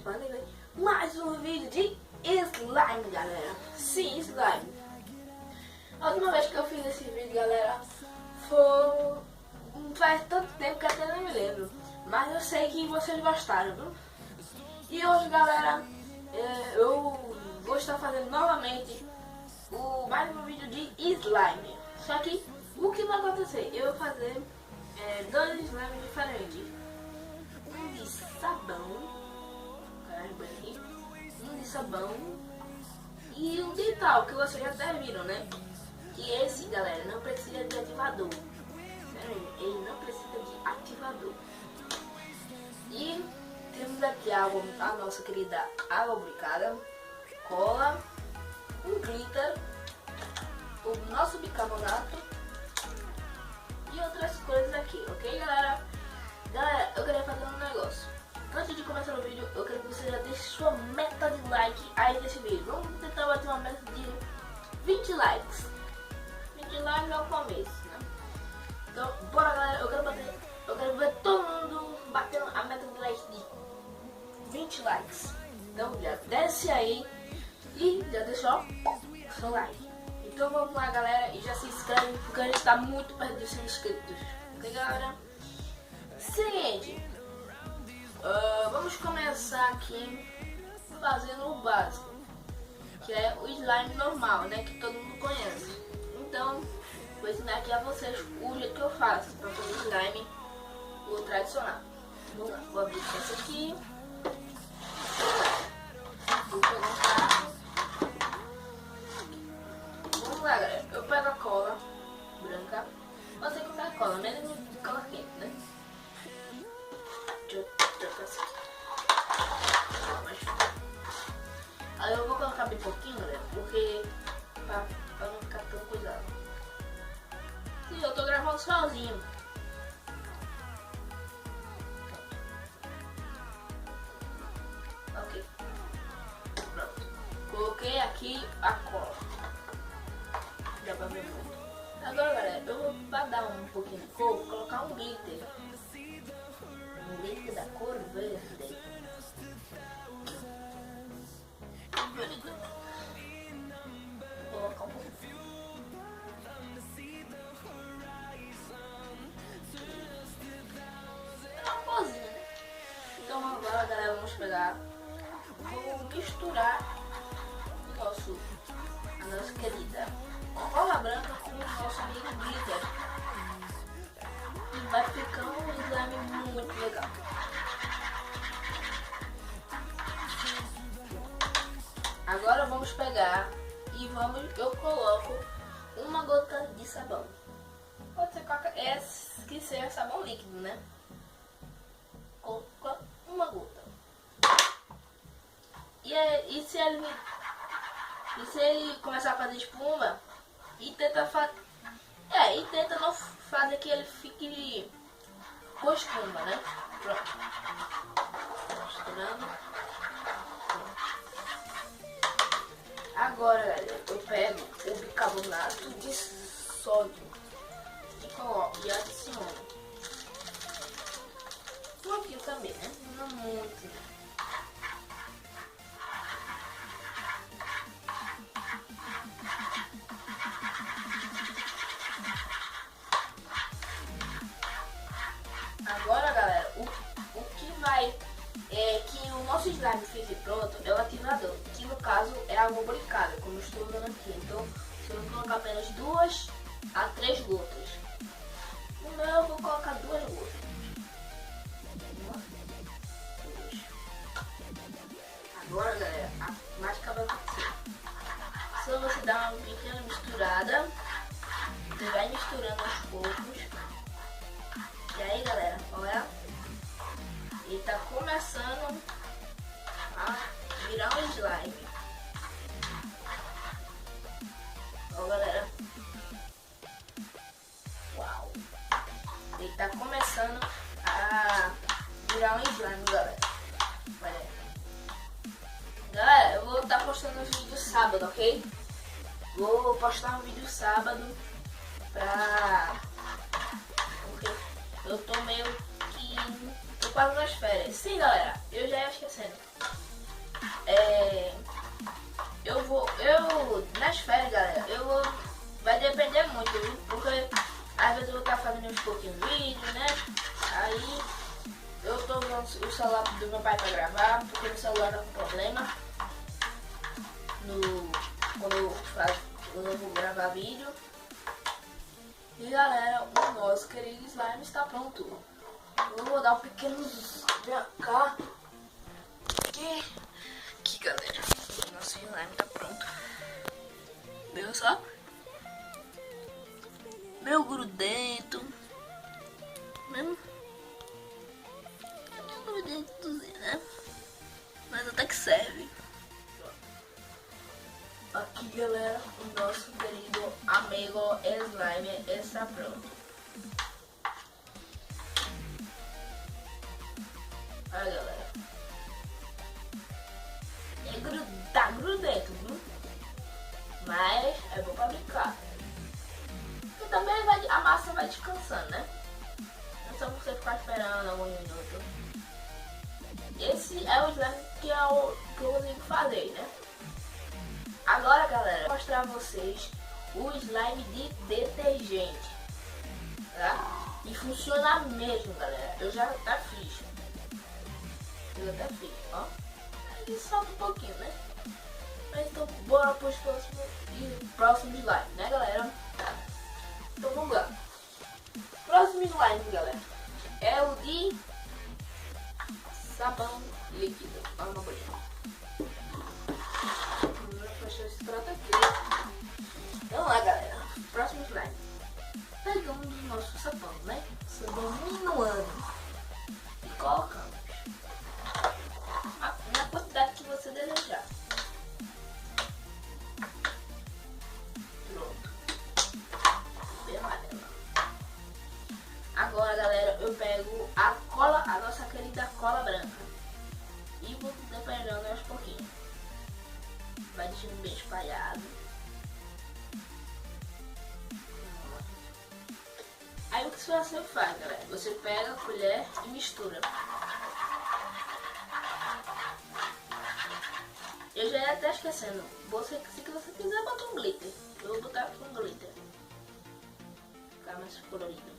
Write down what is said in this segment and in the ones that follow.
Panela, mais um vídeo de slime, galera. Sim, slime. A última vez que eu fiz esse vídeo, galera, foi faz tanto tempo que até não me lembro, mas eu sei que vocês gostaram, viu? E hoje, galera, eu vou estar fazendo novamente mais um vídeo de slime. Só que o que vai acontecer? Eu vou fazer dois slimes diferentes. Um de sabão, um de sabão e um de tal, que vocês já até viram, né? Que esse, galera, não precisa de ativador. Ele não precisa de ativador. E temos aqui a nossa querida água lubrificada, cola, um glitter, o nosso bicarbonato e outras coisas aqui, ok, galera? Galera, eu queria fazer um negócio. Antes de começar o vídeo, eu quero que você já deixe sua meta de like aí nesse vídeo. Vamos tentar bater uma meta de 20 likes. 20 likes é o começo, né? Então, bora, galera. Eu quero ver todo mundo batendo a meta de like de 20 likes. Então, já desce aí e já deixou o seu like. Então, vamos lá, galera, e já se inscreve, porque a gente tá muito perto dos 100 inscritos. Ok, galera? Seguinte. Vamos começar aqui fazendo o básico, que é o slime normal, né, que todo mundo conhece. Então, vou ensinar aqui a vocês o jeito que eu faço para fazer o slime, o tradicional. Vamos lá, vou abrir esse aqui. Vou colocar. Vamos lá, galera. Eu pego a cola branca. Você que pega a cola, mesmo cola quente, né? Aí eu vou colocar bem pouquinho, galera, porque pra não ficar tão cuidado. Sim, eu tô gravando sozinho. Ok. Pronto. Coloquei aqui a cola. Já pra ver muito. Agora, galera, eu vou pra dar um pouquinho de cor, vou colocar um glitter. Um glitter da cor verde. Vou colocar um pouquinho. É uma cozinha, né? Então agora, galera, vamos pegar. Vou misturar a nossa querida cola branca com o nosso amigo glitter. E vai ficar um slime muito legal. Agora vamos pegar e eu coloco uma gota de sabão. Pode ser que seja sabão líquido, né? Coloca uma gota. E se ele começar a fazer espuma, e tenta não fazer que ele fique com espuma, né? Pronto. Misturando. Agora, galera, eu pego o bicarbonato de sódio e coloco e adiciono um pouquinho também, né? Não muito. Agora, galera, o que vai que o nosso slime fique pronto é o ativador, que no caso é a água lubrificada, como eu estou usando aqui. Então, se eu colocar apenas 2 a 3 gotas. No meu eu vou colocar 2 gotas. Agora, galera, a mágica vai acontecer. Só você dá uma pequena misturada. Você vai misturando aos poucos. E aí, galera, olha, ele tá começando a virar um slime. Ó, galera. Uau. Ele tá começando a virar um slime, galera. Olha aí. Galera, eu vou estar postando um vídeo sábado, ok? Vou postar um vídeo sábado porque eu tô meio que tô quase nas férias. Sim, galera, eu já ia esquecendo. nas férias, galera, vai depender muito, viu? Porque às vezes eu vou estar fazendo uns pouquinhos vídeos, né? Aí eu tô usando o celular do meu pai pra gravar, porque o celular tá com problema quando eu vou gravar vídeo. E galera, o nosso querido slime está pronto. Eu vou dar um pequeno vem cá. Aqui galera, o nosso slime tá pronto. Viu só? Meu grudento. Mesmo? É meu grudentozinho, né? Mas até que serve. Aqui galera, o nosso querido amigo slime está pronto. Olha galera, tá grudento, viu? Mas é bom pra brincar. E também a massa vai descansando, né? Não é só você ficar esperando algum minuto. Esse é o slime que eu consigo fazer, né? Agora galera, vou mostrar a vocês o slime de detergente, tá? E funciona mesmo galera, eu já até fiz. Ó. Ele salta um pouquinho, né? Mas então bora para os próximos slime, né galera? Tá. Então vamos lá. Próximo slime galera, é o de sabão líquido. Olha uma bolinha. Esse prato aqui. Então lá galera, próximo slime. Pegamos o nosso sabão, né? Sabão minuano. E colocamos na quantidade que você desejar. Pronto. Bem amarelo. Agora galera, eu pego a nossa querida cola branca. E vou dependendo aos pouquinhos. Vai deixando bem espalhado. Aí o que você faz, galera? Você pega a colher e mistura. Eu já ia até esquecendo. Se você quiser botar um glitter, eu vou botar aqui um glitter. Ficar mais colorido.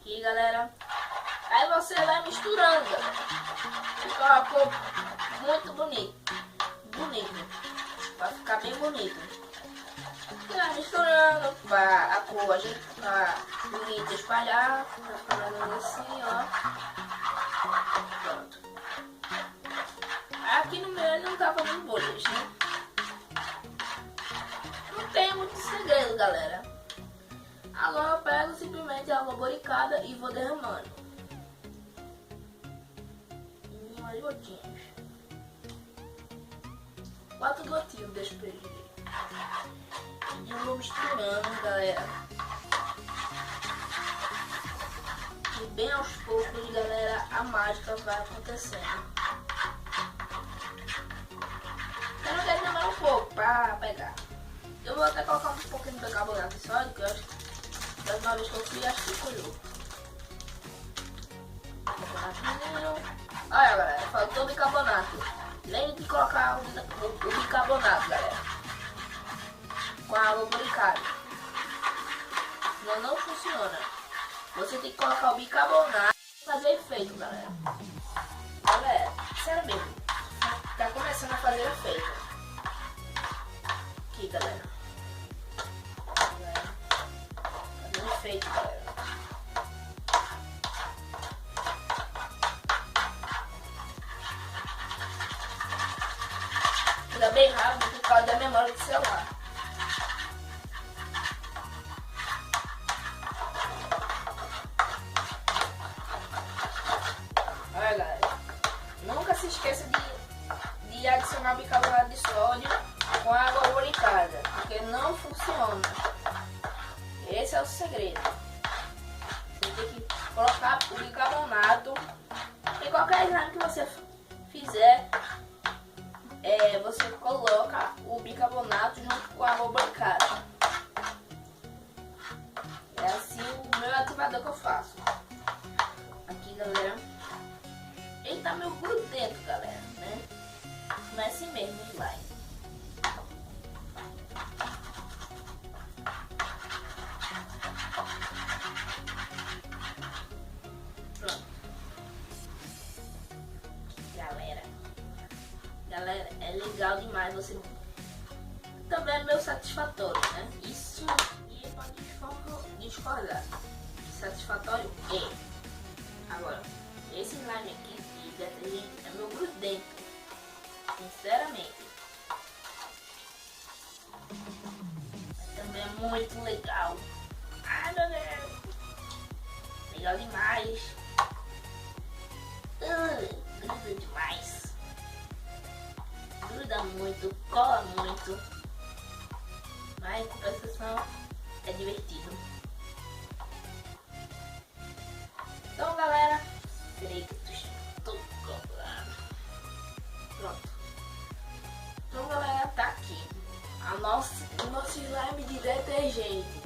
Aqui galera. Aí você vai misturando, fica uma cor muito bonita, vai ficar bem bonito. E vai misturando para a cor, a gente tá bonita espalhar, vai ficar mais ou menos assim, ó. Pronto. Aqui no meu ele não tá fazendo bolhas, né? Não tem muito segredo, galera. Agora eu pego simplesmente a água boricada e vou derramando. Umas gotinhas. 4 gotinhas deixo perder. E eu vou misturando, galera. E bem aos poucos, galera, a mágica vai acontecendo. Eu não quero demorar um pouco pra pegar. Eu vou até colocar um pouquinho de bicarbonato de sódio, que eu acho que da última vez que eu fiz, acho que colhou. Olha galera, faltou bicarbonato. Lembre de colocar o bicarbonato, galera, com a água boricada. Senão não funciona. Você tem que colocar o bicarbonato para fazer efeito, galera. Galera, sério mesmo. Tá começando a fazer efeito. Aqui, galera. Feito, galera. Fica bem rápido por causa da memória do celular. Olha galera, nunca se esqueça de adicionar bicarbonato de sódio com água boricada, porque não funciona. Esse é o segredo. Você tem que colocar o bicarbonato em qualquer slime que você fizer. Você coloca o bicarbonato junto com a água boricada. É assim o meu ativador que eu faço. Aqui, galera. tá meio grudento, galera, né? Mas é assim mesmo o slime. Pronto. Galera, é legal demais você. Também é meio satisfatório, né? Isso ninguém pode discordar. Satisfatório é. Agora, esse slime aqui de detergente é meu grudento. Sinceramente. Mas também é muito legal. Ai, meu Deus. Legal demais. Gruda demais. Gruda muito, cola muito. Mas em compensação é divertido. Então, galera, peraí que eu estou comprando. Pronto. Então, galera, tá aqui o nosso slime de detergente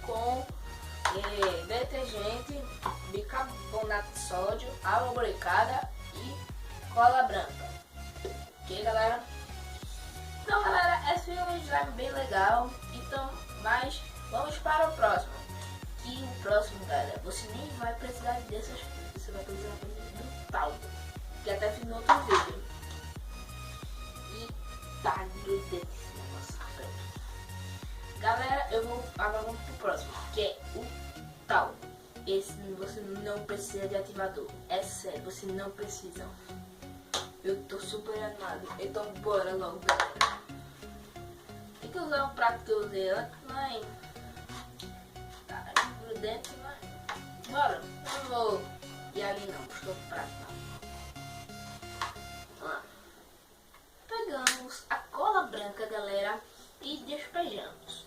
com detergente, bicarbonato de sódio, água boricada e cola branca. Ok, galera? Então, galera, esse foi um slime bem legal. Então, mas vamos para o próximo. E o próximo, galera, você nem vai precisar dessas coisas. Você vai precisar do talco, que até fiz no outro vídeo. E tá grudento esse negócio preto. Galera, agora vamos pro próximo, que é o talco. Esse você não precisa de ativador. É sério, você não precisa. Eu tô super animado. Então bora logo, galera. Tem que usar um prato que eu usei antes, mas tá grudento, mas bora. Eu não vou ir ali não, buscar o prato não. Lá. Pegamos a cola branca, galera, e despejamos.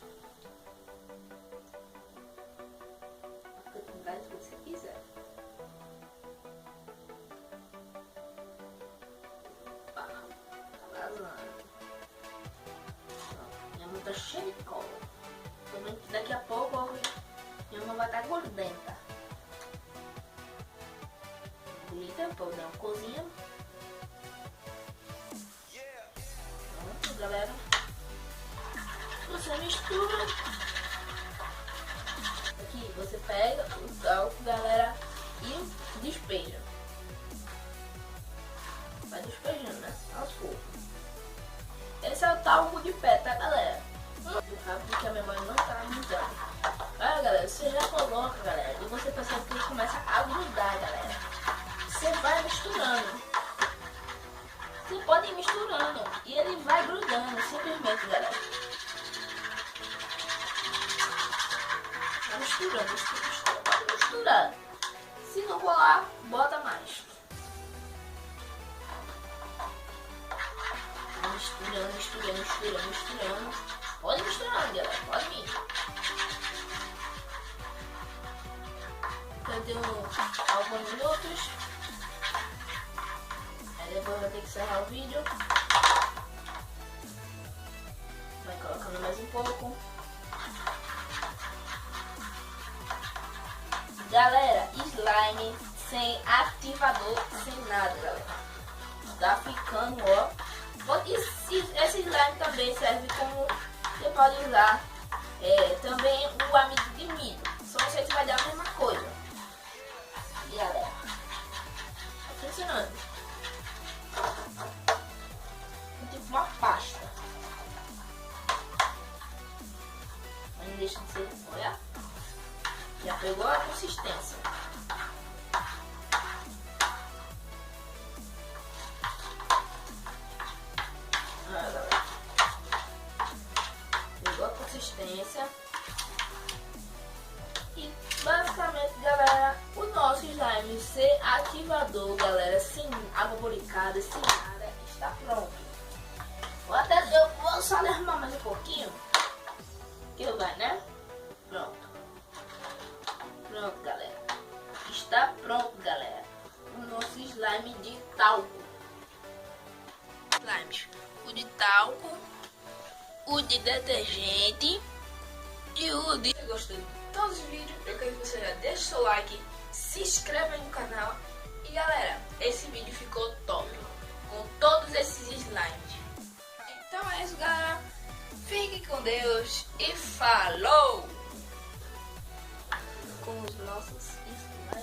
A quantidade que você quiser. Tá cheio de cola. Também que daqui a pouco minha mão vai estar gordenta. Bonita, pode dar uma cozinha. Pronto, galera. Você mistura. Aqui você pega o talco, galera, e despeja. Vai despejando, né? Aos poucos. Esse é o talco de pé, tá, galera? Rápido que a memória não tá mudando. Olha, galera, você já coloca, galera, e você percebe que ele começa a grudar, galera. Você vai misturando. Você pode ir misturando e ele vai grudando, simplesmente, galera. Vai misturando, pode misturar. Se não colar, bota mais. Misturando. Pode misturar, galera. Pode vir. Então deu alguns minutos. Aí depois vai ter que encerrar o vídeo. Vai colocando mais um pouco. Galera, slime sem ativador, sem nada, galera. Tá ficando, ó. Esse slime também serve como você pode usar também o amido de milho. Só você vai dar a mesma coisa. E galera, tá funcionando. É tipo uma pasta. Mas não deixa de ser, olha. Já pegou a consistência. Pegou a consistência. E basicamente, galera, o nosso slime sem ativador, galera, sem água boricada, sem nada, está pronto. Eu vou só derramar mais um pouquinho. Que vai, né? Pronto. Pronto, galera. Está pronto, galera. O nosso slime de talco. Slimes. O de talco, o de detergente e o de... Se gostou de todos os vídeos, eu quero que você já deixe seu like, se inscreva no canal E galera, esse vídeo ficou top, com todos esses slimes. Então é isso, galera. Fique com Deus e falou! Com os nossos slimes.